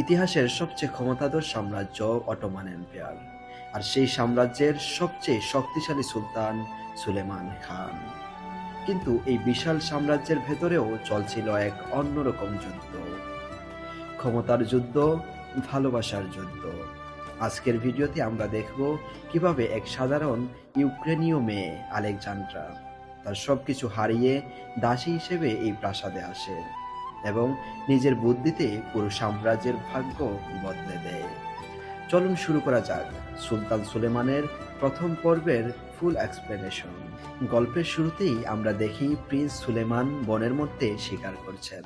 ইতিহাসের সবচেয়ে ক্ষমতাধর সাম্রাজ্য অটোমান এম্পায়ার, আর সেই সাম্রাজ্যের সবচেয়ে শক্তিশালী সুলতান সুলেমান খান। কিন্তু এই বিশাল সাম্রাজ্যের ভেতরেও চলছিল এক অন্যরকম যুদ্ধ, ক্ষমতার যুদ্ধ, ভালোবাসার যুদ্ধ। আজকের ভিডিওতে আমরা দেখব কিভাবে এক সাধারণ ইউক্রেনীয় মেয়ে আলেকজান্দ্রা তার সবকিছু হারিয়ে দাসী হিসেবে এই প্রাসাদে আসে এবং নিজের বুদ্ধিতে পুরো সাম্রাজ্যের ভাগ্য বদলে দেয়। চলুন শুরু করা যাক সুলতান সুলেমানের প্রথম পর্বের ফুল এক্সপ্লেনেশন। গল্পের শুরুতেই আমরা দেখি প্রিন্স সুলেমান বনের মধ্যে শিকার করছেন।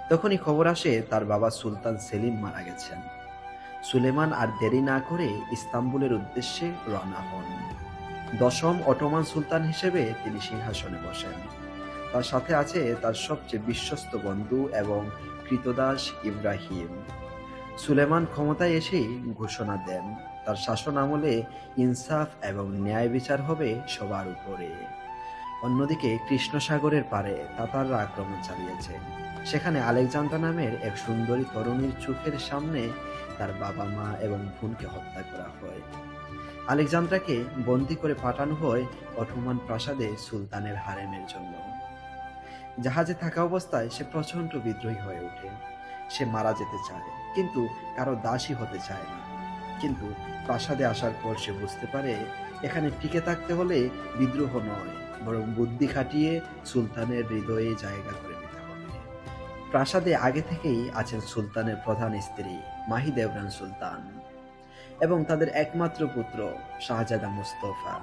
তখনই খবর আসে তার বাবা সুলতান সেলিম মারা গেছেন। সুলেমান আর দেরি না করে ইস্তাম্বুলের উদ্দেশ্যে রওনা হন। দশম অটোমান সুলতান হিসেবে তিনি সিংহাসনে বসেন। তার সাথে আছে তার সবচেয়ে বিশ্বস্ত বন্ধু এবং কৃতদাস ইব্রাহিম। সুলেমান ক্ষমতায় এসেই ঘোষণা দেন তার শাসন আমলে ইনসাফ এবং ন্যায় বিচার হবে সবার উপরে। অন্যদিকে কৃষ্ণ সাগরের পারে তাতাররা আক্রমণ চালিয়েছে। সেখানে আলেকজান্দ্রা নামের এক সুন্দরী তরুণীর চোখের সামনে তার বাবা মা এবং বোনকে হত্যা করা হয়। আলেকজান্দ্রাকে বন্দী করে পাঠানো হয় অটোমান প্রাসাদে সুলতানের হারেমের জন্য। জাহাজে থাকা অবস্থায় সে প্রচণ্ড বিদ্রোহী হয়ে ওঠে। সে মারা যেতে চায়, কিন্তু কারো দাসী হতে চায় না। কিন্তু প্রাসাদে আসার পর সে বুঝতে পারে এখানে টিকে থাকতে হলে বিদ্রোহ নয়, বরং বুদ্ধি খাটিয়ে সুলতানের হৃদয়ে জায়গা করে নিতে হবে। প্রাসাদে আগে থেকেই আছেন সুলতানের প্রধান স্ত্রী মাহিদেভরান সুলতান এবং তাদের একমাত্র পুত্র শাহজাদা মুস্তফা।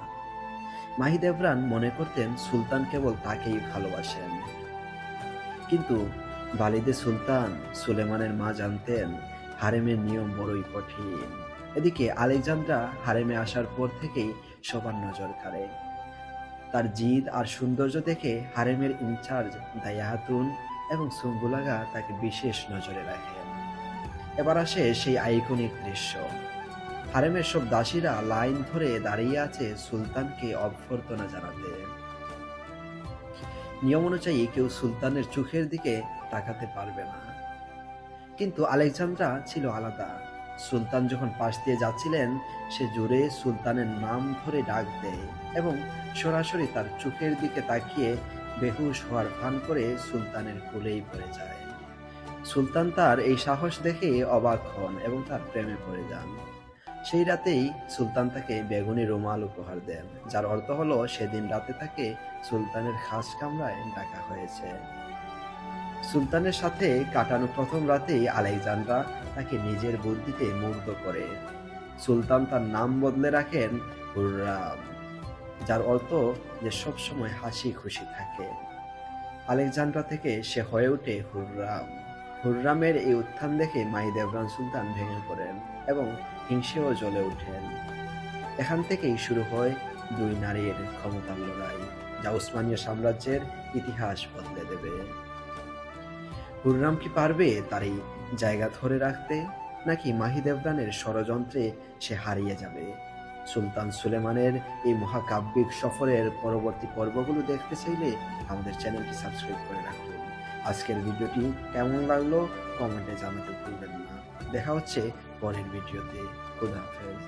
মাহিদেভরান মনে করতেন সুলতান কেবল তাকেই ভালোবাসেন, কিন্তু বালিদে সুলতান সুলেমানের মা জানতেন হারেমের নিয়ম বড়ই কঠিন। এদিকে আলেকজান্দ্রা হারেমে আসার পর থেকেই সবার নজর কাড়ে। তার জিদ আর সৌন্দর্য দেখে হারেমের ইনচার্জ দায়াহাতুন এবং সুম্বুলাগা তাকে বিশেষ নজরে রাখেন। এবার আসে সেই আইকনিক দৃশ্য। হারেমের সব দাসীরা লাইন ধরে দাঁড়িয়ে আছে সুলতানকে অভ্যর্থনা জানাতে। নিয়ম অনুযায়ী কেউ সুলতানের চোখের দিকে তাকাতে পারবে না, কিন্তু আলেকজান্দ্রা ছিল আলাদা। সুলতান যখন পাশ দিয়ে যাচ্ছিলেন সে জোরে সুলতানের নাম ধরে ডাক দেয় এবং সরাসরি তার চোখের দিকে তাকিয়ে বেহুশ হওয়ার ভান করে সুলতানের কোলেই পড়ে যায়। সুলতান তার এই সাহস দেখে অবাক হন এবং তার প্রেমে পড়ে যান। সেই রাতেই সুলতান তাকে বেগুনি রুমাল উপহার দেন, যার অর্থ হলো সেদিন রাতে তাকে সুলতানের খাস কামরায় ডাকা হয়েছে। সুলতানের সাথে কাটানো প্রথম রাতেই আলেকজান্দ্রা তাকে নিজের বুদ্ধিতে মুগ্ধ করে। সুলতান তার নাম বদলে রাখেন হুররাম, যার অর্থ যে সবসময় হাসি খুশি থাকে। আলেকজান্দ্রা থেকে সে হয়ে ওঠে হুররাম। হুররামের এই উত্থান দেখে মাহিদেভরান সুলতান ভেঙে পড়েন এবং হিংসেও জ্বলে ওঠেন। এখান থেকেই শুরু হয় দুই নারীর ক্ষমতার লড়াই, যা উসমানীয় সাম্রাজ্যের ইতিহাস বদলে দেবে। হুররাম কি পারবে তার এই জায়গা ধরে রাখতে, নাকি মাহিদেভরানের ষড়যন্ত্রে সে হারিয়ে যাবে? সুলতান সুলেমানের এই মহাকাব্যিক সফরের পরবর্তী পর্বগুলো দেখতে চাইলে আমাদের চ্যানেলটি সাবস্ক্রাইব করে রাখুন। আজকের ভিডিওটি কেমন লাগলো কমেন্টে জানাতে ভুলবেন না। দেখা হচ্ছে পরের ভিডিওতে। খোদা হাফেজ।